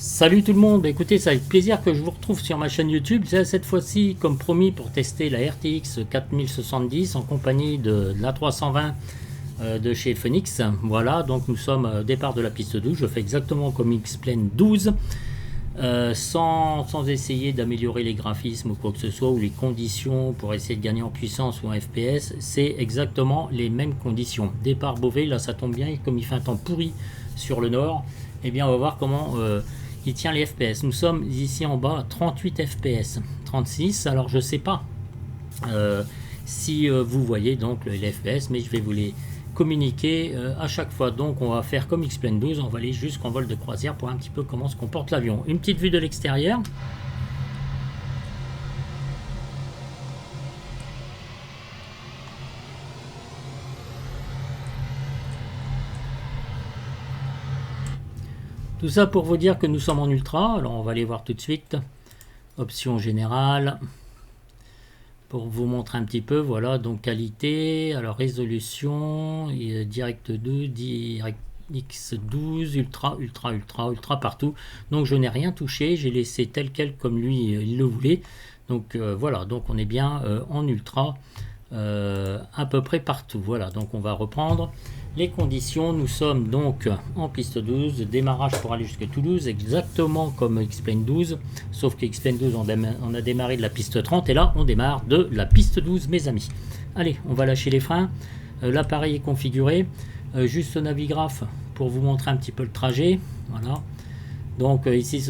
Salut tout le monde, écoutez, c'est avec plaisir que je vous retrouve sur ma chaîne YouTube. C'est cette fois-ci, comme promis, pour tester la RTX 4070 en compagnie de la 320 de chez Phoenix. Voilà, donc nous sommes au départ de la piste 12. Je fais exactement comme X-Plane 12, sans essayer d'améliorer les graphismes ou quoi que ce soit, ou les conditions pour essayer de gagner en puissance ou en FPS. C'est exactement les mêmes conditions. Départ Beauvais, là ça tombe bien, et comme il fait un temps pourri sur le nord, eh bien on va voir comment il tient les FPS. Nous sommes ici en bas à 38 FPS, 36. Alors je sais pas si vous voyez donc les FPS, mais je vais vous les communiquer à chaque fois. Donc on va faire comme X-Plane 12, on va aller jusqu'en vol de croisière pour un petit peu comment se comporte l'avion. Une petite vue de l'extérieur. Tout ça pour vous dire que nous sommes en ultra. Alors on va aller voir tout de suite. Option générale. Pour vous montrer un petit peu, voilà, donc qualité, alors résolution, direct 2, DirectX 12, ultra, ultra, ultra, ultra partout. Donc je n'ai rien touché, j'ai laissé tel quel comme lui il le voulait. Donc voilà, donc on est bien en ultra à peu près partout. Voilà, donc on va reprendre les conditions. Nous sommes donc en piste 12, démarrage pour aller jusqu'à Toulouse, exactement comme X-Plane 12, sauf que X-Plane 12 on a démarré de la piste 30 et là on démarre de la piste 12 mes amis. Allez, on va lâcher les freins, l'appareil est configuré, juste au navigraphe pour vous montrer un petit peu le trajet. Voilà, donc ici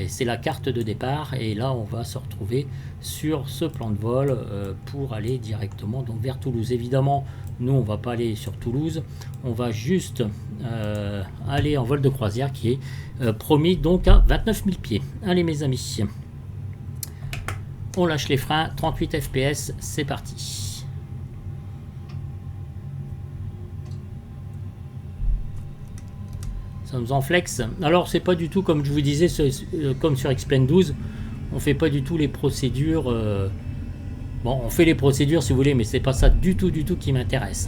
c'est la carte de départ et là on va se retrouver sur ce plan de vol pour aller directement donc vers Toulouse. Évidemment nous on va pas aller sur Toulouse, on va juste aller en vol de croisière qui est promis donc à 29 000 pieds. Allez mes amis, on lâche les freins, 38 fps, c'est parti. Sommes en flex. Alors c'est pas du tout comme je vous disais, comme sur X-Plane 12, on fait pas du tout les procédures. Bon, on fait les procédures si vous voulez, mais c'est pas ça du tout qui m'intéresse.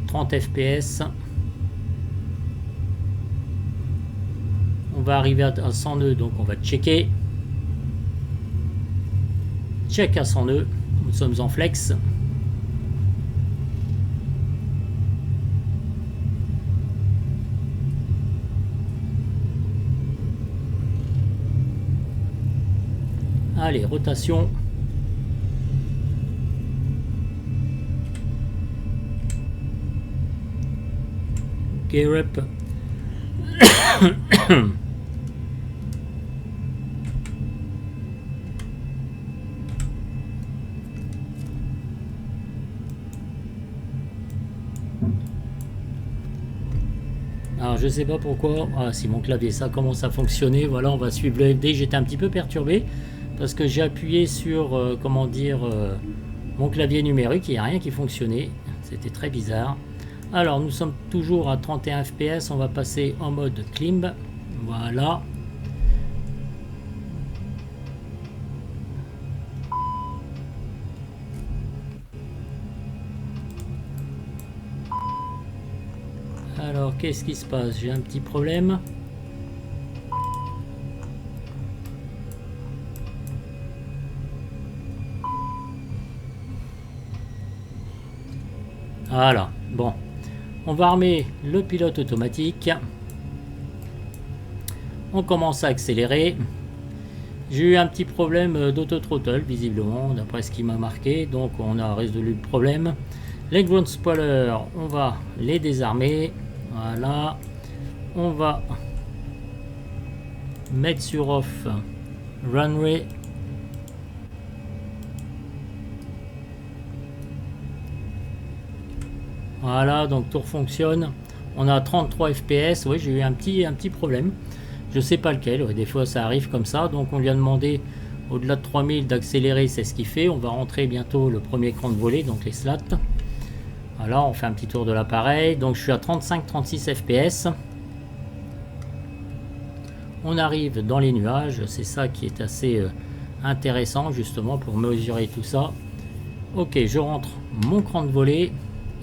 30 fps. On va arriver à 100 nœuds, donc on va checker. Check à 100 nœuds. Nous sommes en flex. Allez, rotation. Gear up. Alors je sais pas pourquoi, si mon clavier ça commence à fonctionner, voilà, on va suivre le FD. J'étais un petit peu perturbé parce que j'ai appuyé sur mon clavier numérique, il n'y a rien qui fonctionnait, c'était très bizarre. Alors nous sommes toujours à 31 fps, on va passer en mode climb, voilà. Alors qu'est-ce qui se passe? J'ai un petit problème. Voilà, bon, on va armer le pilote automatique. On commence à accélérer. J'ai eu un petit problème d'auto-throttle, visiblement, d'après ce qui m'a marqué. Donc on a résolu le problème. Les ground spoilers, on va les désarmer. Voilà. On va mettre sur off runway. Voilà, donc tout fonctionne. On a 33 fps. Oui, j'ai eu un petit problème. Je sais pas lequel. Ouais, des fois, ça arrive comme ça. Donc, on lui a demandé au-delà de 3000 d'accélérer. C'est ce qu'il fait. On va rentrer bientôt le premier écran de volée, donc les slats. Voilà, on fait un petit tour de l'appareil. Donc, je suis à 35-36 fps. On arrive dans les nuages. C'est ça qui est assez intéressant, justement, pour mesurer tout ça. Ok, je rentre mon cran de volée.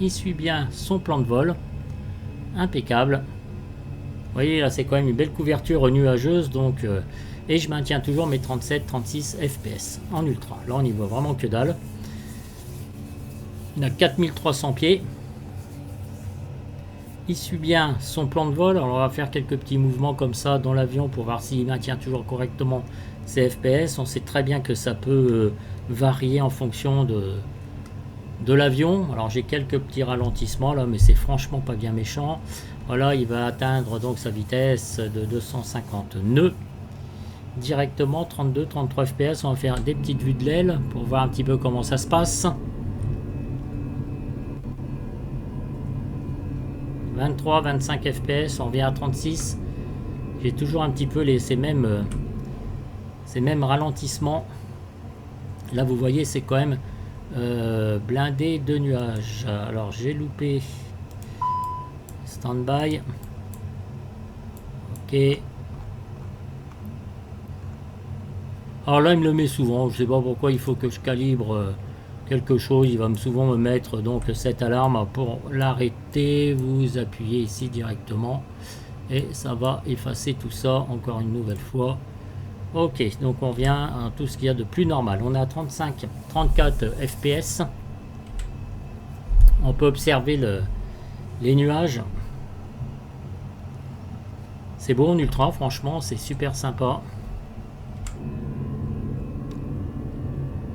Il suit bien son plan de vol, impeccable. Vous voyez là, c'est quand même une belle couverture nuageuse, donc et je maintiens toujours mes 37-36 fps en ultra. Là on y voit vraiment que dalle. On a 4300 pieds. Il suit bien son plan de vol. Alors on va faire quelques petits mouvements comme ça dans l'avion pour voir s'il maintient toujours correctement ses fps. On sait très bien que ça peut varier en fonction de l'avion. Alors j'ai quelques petits ralentissements là, mais c'est franchement pas bien méchant. Voilà, il va atteindre donc sa vitesse de 250 nœuds directement, 32-33 fps. On va faire des petites vues de l'aile pour voir un petit peu comment ça se passe. 23-25 fps, on revient à 36. J'ai toujours un petit peu ces mêmes ralentissements. Là vous voyez, c'est quand même blindé de nuages. Alors j'ai loupé stand-by. Ok. Alors là il me le met souvent, je sais pas pourquoi, il faut que je calibre quelque chose, il va souvent me mettre donc cette alarme. Pour l'arrêter, vous appuyez ici directement et ça va effacer tout ça encore une nouvelle fois. Ok, donc on vient à tout ce qu'il y a de plus normal. On est à 34 fps. On peut observer les nuages. C'est beau en ultra, franchement, c'est super sympa.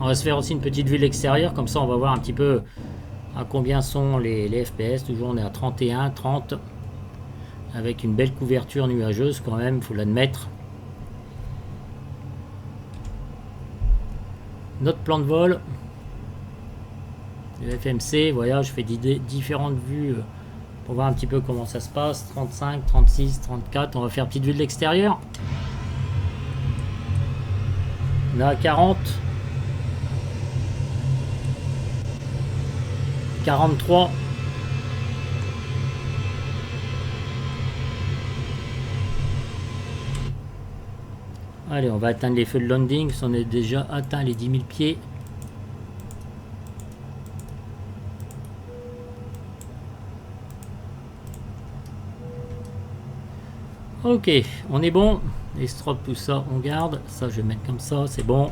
On va se faire aussi une petite vue de l'extérieur, comme ça on va voir un petit peu à combien sont les fps. Toujours on est à 31, 30, avec une belle couverture nuageuse quand même, faut l'admettre. Notre plan de vol, le FMC, voilà, je fais différentes vues pour voir un petit peu comment ça se passe. 35, 36, 34, on va faire une petite vue de l'extérieur. On est à 40. 43. Allez, on va atteindre les feux de landing. On est déjà atteint les 10 000 pieds. Ok, on est bon. Les strobes, tout ça, on garde. Ça, je vais mettre comme ça, c'est bon.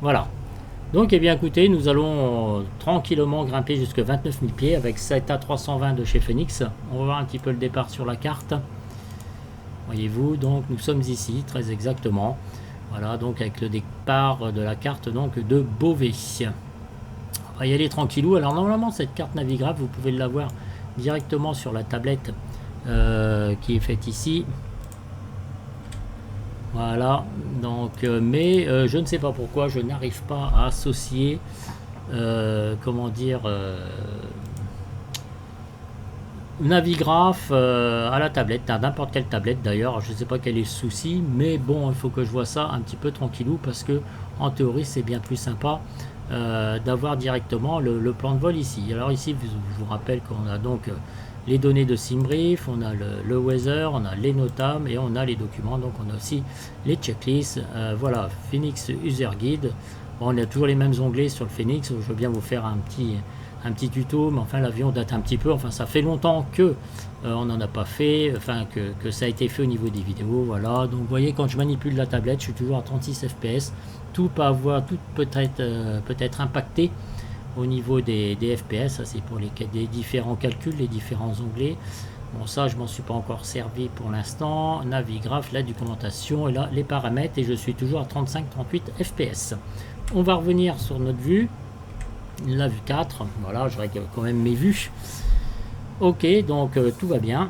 Voilà. Donc, eh bien, écoutez, nous allons tranquillement grimper jusqu'à 29 000 pieds avec cette A320 de chez Phoenix. On va voir un petit peu le départ sur la carte. Voyez-vous, donc nous sommes ici, très exactement. Voilà, donc avec le départ de la carte donc de Beauvais. On va y aller tranquillou. Alors, normalement, cette carte navigable, vous pouvez l'avoir directement sur la tablette qui est faite ici. Voilà, donc mais je ne sais pas pourquoi je n'arrive pas à associer comment dire Navigraph à la tablette, à n'importe quelle tablette d'ailleurs. Je ne sais pas quel est le souci, mais bon, il faut que je vois ça un petit peu tranquillou, parce que en théorie c'est bien plus sympa d'avoir directement le plan de vol ici. Alors ici je vous rappelle qu'on a donc les données de SimBrief, on a le weather, on a les notam et on a les documents, donc on a aussi les checklists. Voilà, Phoenix User Guide. Bon, on a toujours les mêmes onglets sur le Phoenix. Je veux bien vous faire un petit tuto, mais enfin l'avion date un petit peu, enfin ça fait longtemps que on n'en a pas fait, enfin que ça a été fait au niveau des vidéos. Voilà, donc vous voyez, quand je manipule la tablette, je suis toujours à 36 fps. Tout peut être impacté au niveau des fps. Ça c'est pour des différents calculs, les différents onglets. Bon, ça je m'en suis pas encore servi pour l'instant. Navigraph, la documentation et là les paramètres, et je suis toujours à 35-38 fps. On va revenir sur notre vue, la vue 4. Voilà, je règle quand même mes vues. Ok, donc tout va bien.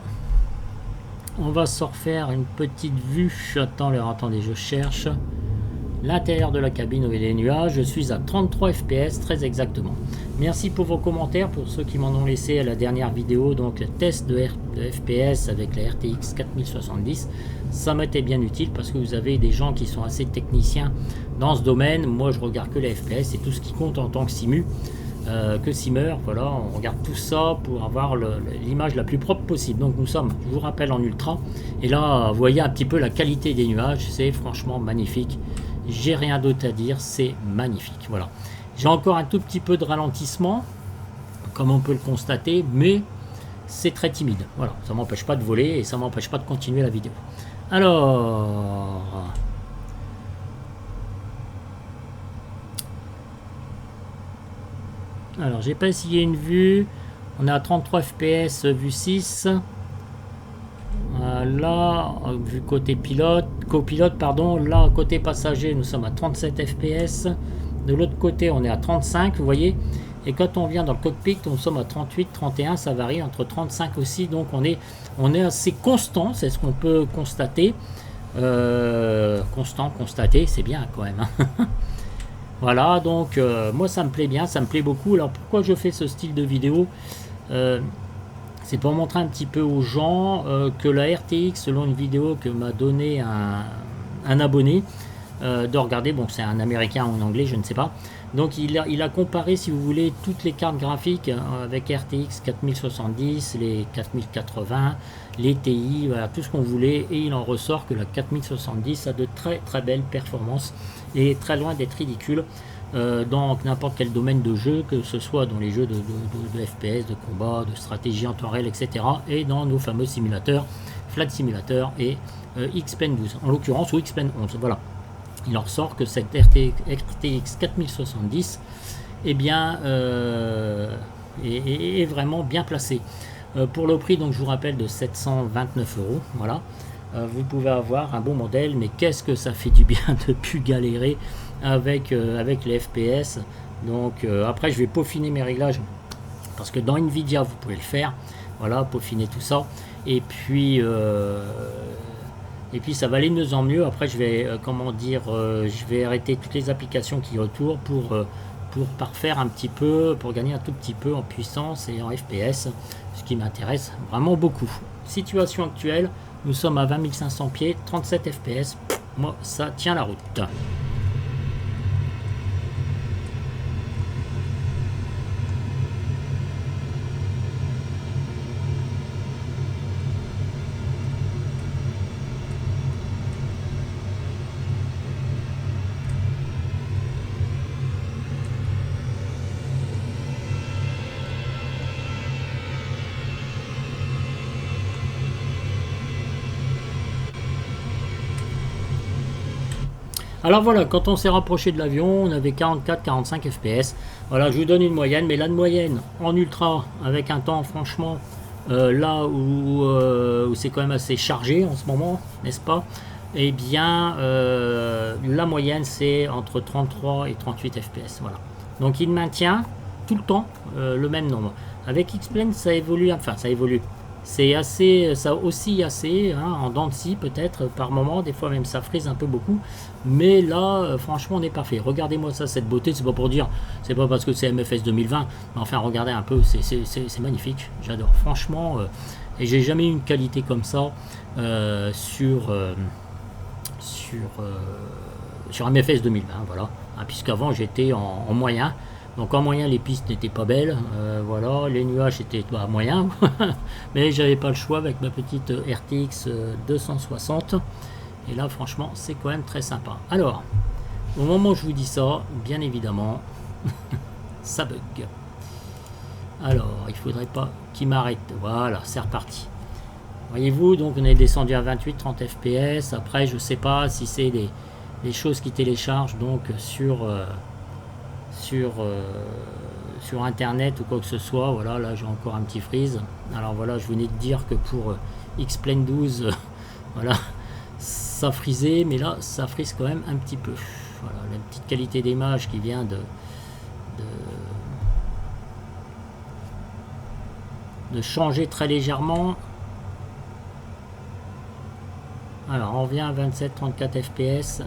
On va se refaire une petite vue. Attendez, je cherche l'intérieur de la cabine où il y a les nuages. Je suis à 33 fps très exactement. Merci pour vos commentaires, pour ceux qui m'en ont laissé à la dernière vidéo, donc le test de fps avec la RTX 4070. Ça m'était bien utile parce que vous avez des gens qui sont assez techniciens dans ce domaine. Moi je regarde que les fps, c'est tout ce qui compte en tant que simmer. Voilà, on regarde tout ça pour avoir l'image la plus propre possible. Donc nous sommes, je vous rappelle, en ultra, et là vous voyez un petit peu la qualité des nuages, c'est franchement magnifique. J'ai rien d'autre à dire, c'est magnifique. Voilà, j'ai encore un tout petit peu de ralentissement comme on peut le constater, mais c'est très timide. Voilà, ça m'empêche pas de voler et ça m'empêche pas de continuer la vidéo. Alors, j'ai pas essayé une vue. On est à 33 fps vue 6. Là, vu côté pilote, copilote, pardon, là côté passager, nous sommes à 37 fps. De l'autre côté, on est à 35, vous voyez. Et quand on vient dans le cockpit, nous sommes à 38, 31, ça varie entre 35 aussi. Donc on est assez constant, c'est ce qu'on peut constater. Constant, constater, c'est bien quand même. Hein. Voilà, donc moi ça me plaît bien, ça me plaît beaucoup. Alors pourquoi je fais ce style de vidéo c'est pour montrer un petit peu aux gens que la RTX, selon une vidéo que m'a donné un abonné, de regarder, bon c'est un américain ou en anglais, je ne sais pas. Donc il a comparé, si vous voulez, toutes les cartes graphiques avec RTX 4070, les 4080, les TI, voilà, tout ce qu'on voulait, et il en ressort que la 4070 a de très très belles performances et très loin d'être ridicule dans n'importe quel domaine de jeu, que ce soit dans les jeux de FPS, de combat, de stratégie en temps réel, etc. et dans nos fameux simulateurs, Flight Simulator et XPeng 12, en l'occurrence, ou XPeng 11, voilà. Il en ressort que cette RTX 4070 eh bien, est vraiment bien placée. Pour le prix, donc je vous rappelle, de 729 €, voilà, vous pouvez avoir un bon modèle, mais qu'est-ce que ça fait du bien de plus galérer avec les FPS. Donc après, je vais peaufiner mes réglages, parce que dans Nvidia, vous pouvez le faire, voilà, peaufiner tout ça, et puis ça va aller de mieux en mieux. Après je vais je vais arrêter toutes les applications qui autour pour parfaire un petit peu, pour gagner un tout petit peu en puissance et en FPS, ce qui m'intéresse vraiment beaucoup. Situation actuelle, nous sommes à 20 500 pieds, 37 FPS, moi ça tient la route. Alors voilà, quand on s'est rapproché de l'avion, on avait 44-45 fps. Voilà, je vous donne une moyenne, mais là de moyenne en ultra, avec un temps franchement là où c'est quand même assez chargé en ce moment, n'est-ce pas? Eh bien, la moyenne c'est entre 33 et 38 fps. Voilà. Donc il maintient tout le temps le même nombre. Avec X-Plane, ça évolue, enfin ça évolue. C'est assez, ça oscille assez, hein, en dents de scie peut-être par moment, des fois même ça frise un peu beaucoup, mais là franchement on est parfait. Regardez-moi ça, cette beauté, c'est pas pour dire, c'est pas parce que c'est MFS 2020, mais enfin regardez un peu, c'est magnifique, j'adore franchement, et j'ai jamais eu une qualité comme ça sur MFS 2020, voilà, hein, puisqu'avant j'étais en moyen. Donc en moyen les pistes n'étaient pas belles, voilà, les nuages étaient moyens, mais j'avais pas le choix avec ma petite RTX 260, et là franchement c'est quand même très sympa. Alors, au moment où je vous dis ça, bien évidemment, ça bug. Alors, il faudrait pas qu'il m'arrête, voilà, c'est reparti. Voyez-vous, donc on est descendu à 28-30 fps, après je sais pas si c'est des choses qui téléchargent donc sur internet ou quoi que ce soit. Voilà, là j'ai encore un petit freeze. Alors voilà, je venais de dire que pour XPeng 12 voilà, ça frisait, mais là ça frise quand même un petit peu. Voilà, la petite qualité d'image qui vient de changer très légèrement. Alors on revient à 27-34 fps.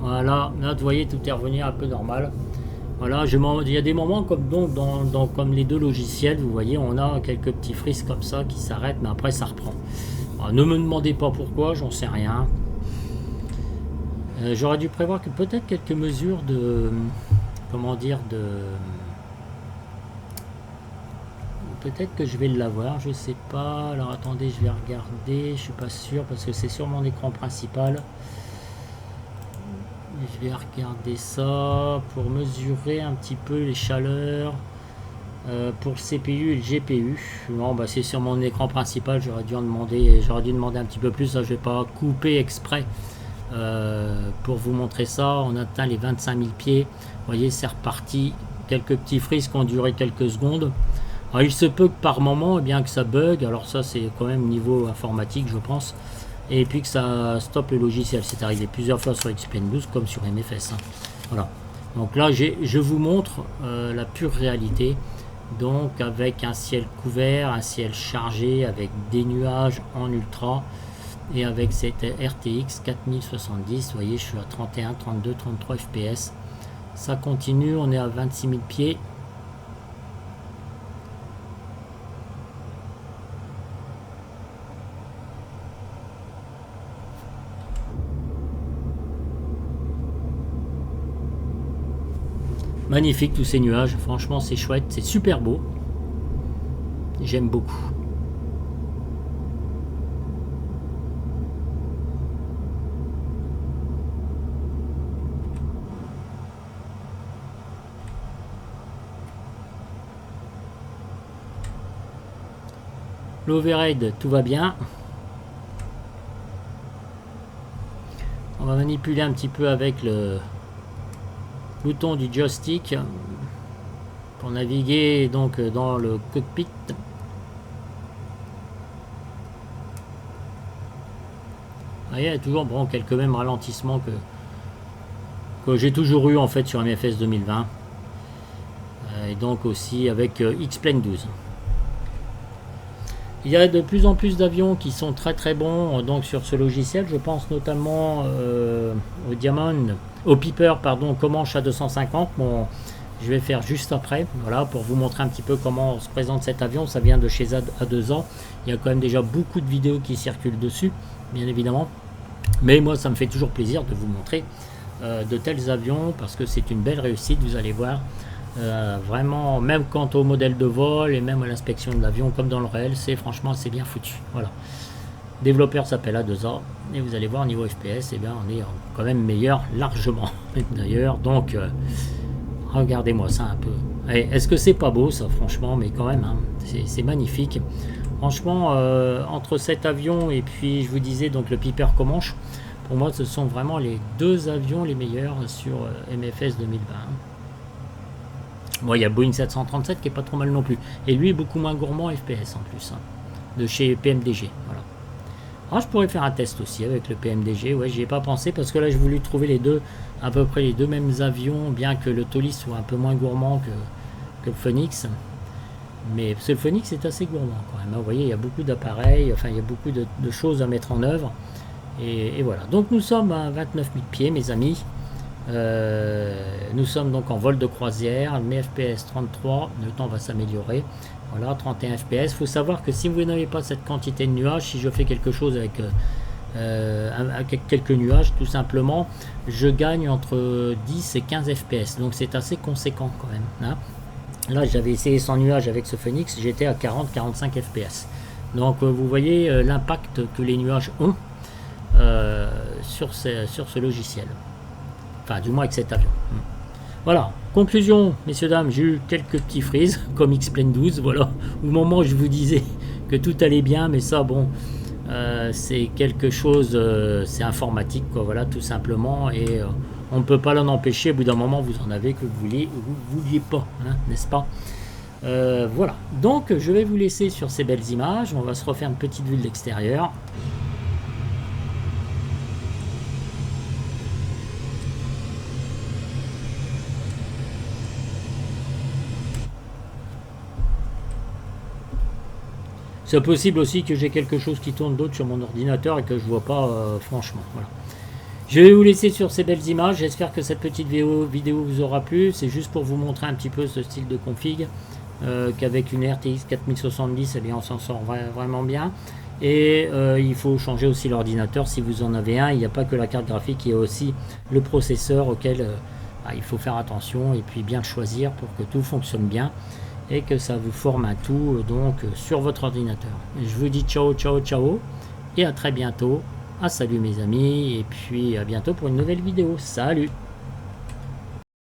Voilà, là vous voyez, tout est revenu un peu normal. Voilà, il y a des moments comme donc comme les deux logiciels, vous voyez, on a quelques petits frises comme ça qui s'arrêtent, mais après ça reprend. Alors, ne me demandez pas pourquoi, j'en sais rien. J'aurais dû prévoir que peut-être quelques mesures de, comment dire, peut-être que je vais l'avoir, je sais pas. Alors attendez, je vais regarder, je suis pas sûr parce que c'est sur mon écran principal. Je vais regarder ça pour mesurer un petit peu les chaleurs. Pour le CPU et le GPU, bon, bah, c'est sur mon écran principal, j'aurais dû demander un petit peu plus. Là, je vais pas couper exprès pour vous montrer ça. On atteint les 25 000 pieds. Vous voyez, c'est reparti. Quelques petits frises qui ont duré quelques secondes. Alors, il se peut que par moment, eh bien que ça bug. Alors ça, c'est quand même niveau informatique, je pense. Et puis que ça stoppe le logiciel. C'est arrivé plusieurs fois sur Xplane 12 comme sur MFS. Hein. Voilà. Donc là, je vous montre la pure réalité. Donc avec un ciel couvert, un ciel chargé, avec des nuages en ultra. Et avec cette RTX 4070, vous voyez, je suis à 31, 32, 33 fps. Ça continue, on est à 26 000 pieds. Magnifique tous ces nuages, franchement c'est chouette, c'est super beau. J'aime beaucoup. L'overhead, tout va bien. On va manipuler un petit peu avec le bouton du joystick pour naviguer donc dans le cockpit. Il y a toujours bon, quelques mêmes ralentissements que j'ai toujours eu en fait sur MFS 2020 et donc aussi avec Xplane 12. Il y a de plus en plus d'avions qui sont très très bons donc sur ce logiciel. Je pense notamment au Diamond, au Piper pardon, Comanche A250. Bon, je vais faire juste après, voilà, pour vous montrer un petit peu comment se présente cet avion. Ça vient de chez A2A. Il y a quand même déjà beaucoup de vidéos qui circulent dessus, bien évidemment. Mais moi, ça me fait toujours plaisir de vous montrer de tels avions parce que c'est une belle réussite. Vous allez voir. Vraiment, même quant au modèle de vol et même à l'inspection de l'avion comme dans le réel, franchement c'est bien foutu. Voilà. Le développeur s'appelle A2A et vous allez voir au niveau FPS, bien on est quand même meilleur largement d'ailleurs. Donc regardez-moi ça un peu. Est-ce que c'est pas beau ça franchement, mais quand même hein, c'est magnifique. Franchement entre cet avion et puis je vous disais donc le Piper Comanche, pour moi ce sont vraiment les deux avions les meilleurs sur MFS 2020. Bon, il y a Boeing 737 qui est pas trop mal non plus. Et lui est beaucoup moins gourmand FPS en plus. Hein, de chez PMDG. Voilà. Alors je pourrais faire un test aussi avec le PMDG. Ouais, j'y ai pas pensé parce que là j'ai voulu trouver les deux, à peu près les deux mêmes avions, bien que le Tholys soit un peu moins gourmand que le Phoenix. Mais parce que le Phoenix est assez gourmand quand même. Hein. Vous voyez, il y a beaucoup d'appareils, enfin il y a beaucoup de choses à mettre en œuvre. Et voilà. Donc nous sommes à 29 000 pieds, mes amis. Nous sommes donc en vol de croisière, mes FPS 33, le temps va s'améliorer, voilà 31 FPS. Il faut savoir que si vous n'avez pas cette quantité de nuages, si je fais quelque chose avec quelques nuages tout simplement, je gagne entre 10 et 15 FPS, donc c'est assez conséquent quand même hein. Là j'avais essayé sans nuages avec ce Phoenix, j'étais à 40-45 FPS, donc vous voyez l'impact que les nuages ont sur ce logiciel. Enfin, du moins avec cet avion. Voilà. Conclusion, messieurs, dames, j'ai eu quelques petits frises, comme Xplane 12, voilà. Au moment où je vous disais que tout allait bien, mais ça, bon, c'est quelque chose, c'est informatique, quoi, voilà, tout simplement. Et on ne peut pas l'en empêcher. Au bout d'un moment, vous en avez que vous vouliez ou vous ne vouliez pas, hein, n'est-ce pas? Voilà. Donc, je vais vous laisser sur ces belles images. On va se refaire une petite vue de l'extérieur. C'est possible aussi que j'ai quelque chose qui tourne d'autre sur mon ordinateur et que je vois pas franchement. Voilà. Je vais vous laisser sur ces belles images. J'espère que cette petite vidéo vous aura plu. C'est juste pour vous montrer un petit peu ce style de config. Qu'avec une RTX 4070, eh bien, on s'en sort vraiment bien. Et il faut changer aussi l'ordinateur si vous en avez un. Il n'y a pas que la carte graphique, il y a aussi le processeur auquel il faut faire attention et puis bien le choisir pour que tout fonctionne bien. Et que ça vous forme un tout donc sur votre ordinateur. Je vous dis ciao, ciao, ciao et à très bientôt. Salut mes amis et puis à bientôt pour une nouvelle vidéo. Salut!